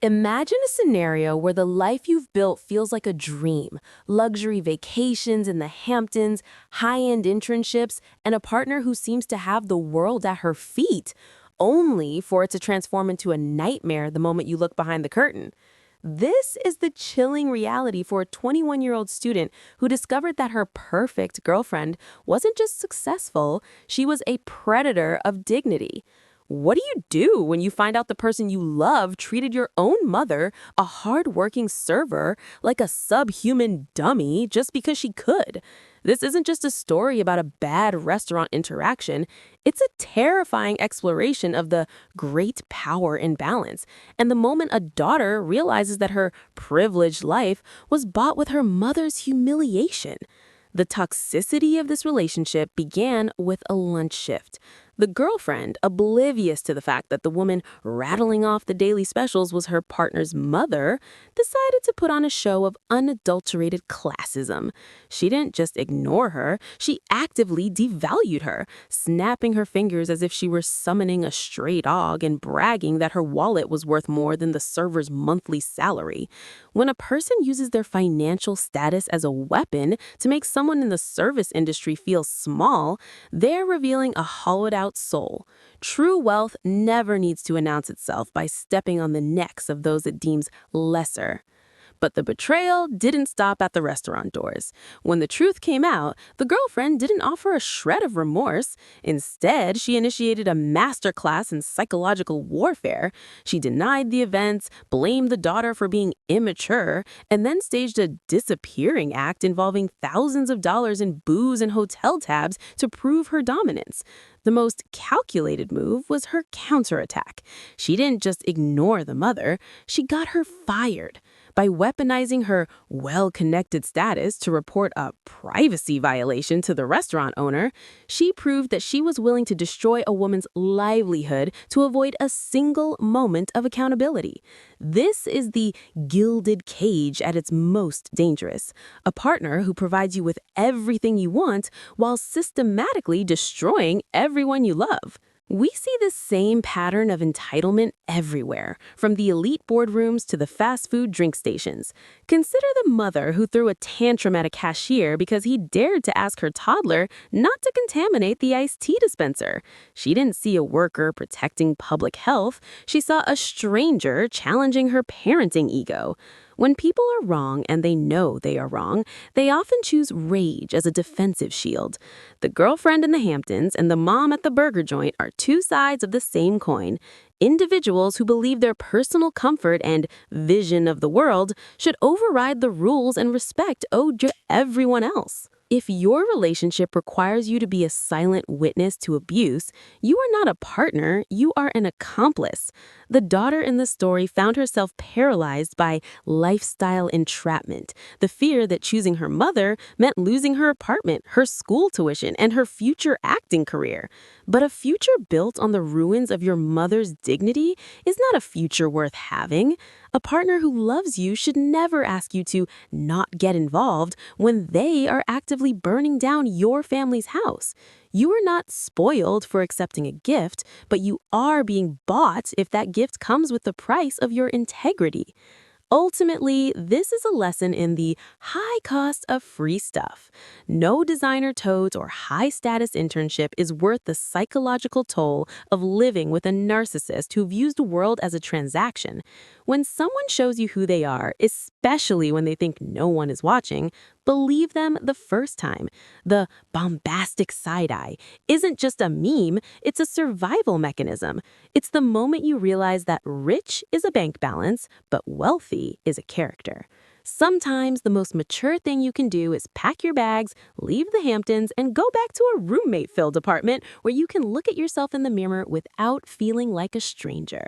Imagine a scenario where the life you've built feels like a dream. Luxury vacations in the Hamptons, high-end internships, and a partner who seems to have the world at her feet, only for it to transform into a nightmare the moment you look behind the curtain. This is the chilling reality for a 21-year-old student who discovered that her perfect girlfriend wasn't just successful, she was a predator of dignity. What do you do when you find out the person you love treated your own mother, a hardworking server, like a subhuman dummy just because she could? This isn't just a story about a bad restaurant interaction. It's a terrifying exploration of the great power imbalance. And the moment a daughter realizes that her privileged life was bought with her mother's humiliation. The toxicity of this relationship began with a lunch shift. The girlfriend, oblivious to the fact that the woman rattling off the daily specials was her partner's mother, decided to put on a show of unadulterated classism. She didn't just ignore her, she actively devalued her, snapping her fingers as if she were summoning a stray dog and bragging that her wallet was worth more than the server's monthly salary. When a person uses their financial status as a weapon to make someone in the service industry feel small, they're revealing a hollowed-out soul. True wealth never needs to announce itself by stepping on the necks of those it deems lesser. But the betrayal didn't stop at the restaurant doors. When the truth came out, the girlfriend didn't offer a shred of remorse. Instead, she initiated a masterclass in psychological warfare. She denied the events, blamed the daughter for being immature, and then staged a disappearing act involving thousands of dollars in booze and hotel tabs to prove her dominance. The most calculated move was her counterattack. She didn't just ignore the mother, she got her fired. By weaponizing her well-connected status to report a privacy violation to the restaurant owner, she proved that she was willing to destroy a woman's livelihood to avoid a single moment of accountability. This is the gilded cage at its most dangerous. A partner who provides you with everything you want while systematically destroying everyone you love. We see this same pattern of entitlement everywhere, from the elite boardrooms to the fast food drink stations. Consider the mother who threw a tantrum at a cashier because he dared to ask her toddler not to contaminate the iced tea dispenser. She didn't see a worker protecting public health. She saw a stranger challenging her parenting ego. When people are wrong and they know they are wrong, they often choose rage as a defensive shield. The girlfriend in the Hamptons and the mom at the burger joint are two sides of the same coin. Individuals who believe their personal comfort and vision of the world should override the rules and respect owed to everyone else. If your relationship requires you to be a silent witness to abuse, you are not a partner, you are an accomplice. The daughter in the story found herself paralyzed by lifestyle entrapment, the fear that choosing her mother meant losing her apartment, her school tuition, and her future acting career. But a future built on the ruins of your mother's dignity is not a future worth having. A partner who loves you should never ask you to not get involved when they are actively burning down your family's house. You are not spoiled for accepting a gift, but you are being bought if that gift comes with the price of your integrity. Ultimately, this is a lesson in the high cost of free stuff. No designer totes or high-status internship is worth the psychological toll of living with a narcissist who views the world as a transaction. When someone shows you who they are, especially when they think no one is watching, believe them the first time. The bombastic side-eye isn't just a meme, it's a survival mechanism. It's the moment you realize that rich is a bank balance, but wealthy is a character. Sometimes the most mature thing you can do is pack your bags, leave the Hamptons, and go back to a roommate-filled apartment where you can look at yourself in the mirror without feeling like a stranger.